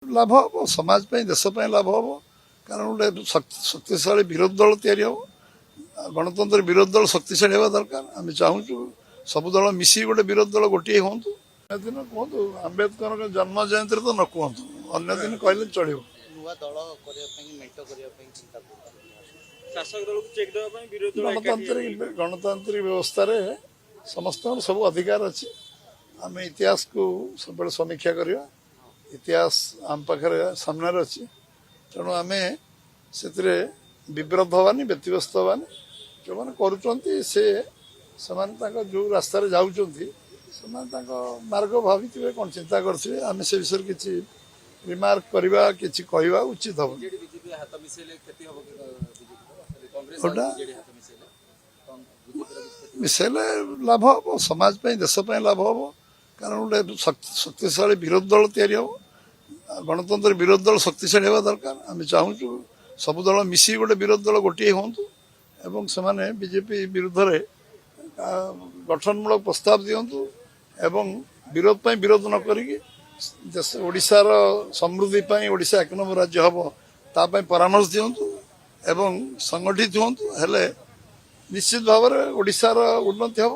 ଲାଭ ହବ, ସମାଜ ପାଇଁ ଦେଶ ପାଇଁ ଲାଭ ହବ। କାରଣ ଗୋଟେ ଶକ୍ତିଶାଳୀ ବିରୋଧୀ ଦଳ ତିଆରି ହବ। ଗଣତନ୍ତ୍ର ବିରୋଧୀ ଦଳ ଶକ୍ତିଶାଳୀ ହେବା ଦରକାର। ଆମେ ଚାହୁଁଛୁ ସବୁ ଦଳ ମିଶିକି ଗୋଟେ ବିରୋଧୀ ଦଳ ଗୋଟିଏ ହୁଅନ୍ତୁ। ଅନ୍ୟ ଦିନ କୁହନ୍ତୁ, ଆମ୍ବେଦକରଙ୍କ ଜନ୍ମ ଜୟନ୍ତୀରେ ତ ନ କୁହନ୍ତୁ, ଅନ୍ୟ ଦିନ କହିଲେ ଚଳିବ। ନୂଆ ଦଳ କରିବା ପାଇଁ ମେଣ୍ଟ କରିବା ପାଇଁ ଚିନ୍ତା କରୁଛନ୍ତି ଶାସକ ଦଳକୁ ଚେକ୍ ଦେବା ପାଇଁ ବିରୋଧୀ ଦଳ ଗଣତାନ୍ତ୍ରିକ ବ୍ୟବସ୍ଥାରେ ସମସ୍ତଙ୍କର ସବୁ ଅଧିକାର ଅଛି। ଆମେ ଇତିହାସକୁ ସବୁବେଳେ ସମୀକ୍ଷା କରିବା। ଇତିହାସ ଆମ ପାଖରେ ସାମ୍ନାରେ ଅଛି। ତେଣୁ ଆମେ ସେଥିରେ ବିବ୍ରତ ହେବାନି, ବ୍ୟତିବ୍ୟସ୍ତ ହେବାନି। ଯେଉଁମାନେ କରୁଛନ୍ତି ସେମାନେ ତାଙ୍କ ଯେଉଁ ରାସ୍ତାରେ ଯାଉଛନ୍ତି ସେମାନେ ତାଙ୍କ ମାର୍ଗ ଭାବିଥିବେ, କ'ଣ ଚିନ୍ତା କରିଥିବେ। ଆମେ ସେ ବିଷୟରେ କିଛି ରିମାର୍କ କରିବା, କିଛି କହିବା ଉଚିତ ହେବ। ମିଶାଇଲେ ଲାଭ ହବ, ସମାଜ ପାଇଁ ଦେଶ ପାଇଁ ଲାଭ ହବ। କାରଣ ଗୋଟେ ଶକ୍ତିଶାଳୀ ବିରୋଧୀ ଦଳ ତିଆରି ହବ। ଗଣତନ୍ତ୍ର ବିରୋଧୀ ଦଳ ଶକ୍ତିଶାଳୀ ହେବା ଦରକାର। ଆମେ ଚାହୁଁଛୁ ସବୁ ଦଳ ମିଶିକି ଗୋଟେ ବିରୋଧୀ ଦଳ ଗୋଟିଏ ହୁଅନ୍ତୁ ଏବଂ ସେମାନେ ବିଜେପି ବିରୁଦ୍ଧରେ ଗଠନମୂଳକ ପ୍ରସ୍ତାବ ଦିଅନ୍ତୁ ଏବଂ ବିରୋଧ ପାଇଁ ବିରୋଧ ନ କରିକି ଓଡ଼ିଶାର ସମୃଦ୍ଧି ପାଇଁ, ଓଡ଼ିଶା 1 ନମ୍ବର ରାଜ୍ୟ ହେବ ତା ପାଇଁ ପରାମର୍ଶ ଦିଅନ୍ତୁ ଏବଂ ସଂଗଠିତ ହୁଅନ୍ତୁ। ହେଲେ ନିଶ୍ଚିତ ଭାବରେ ଓଡ଼ିଶାର ଉନ୍ନତି ହେବ।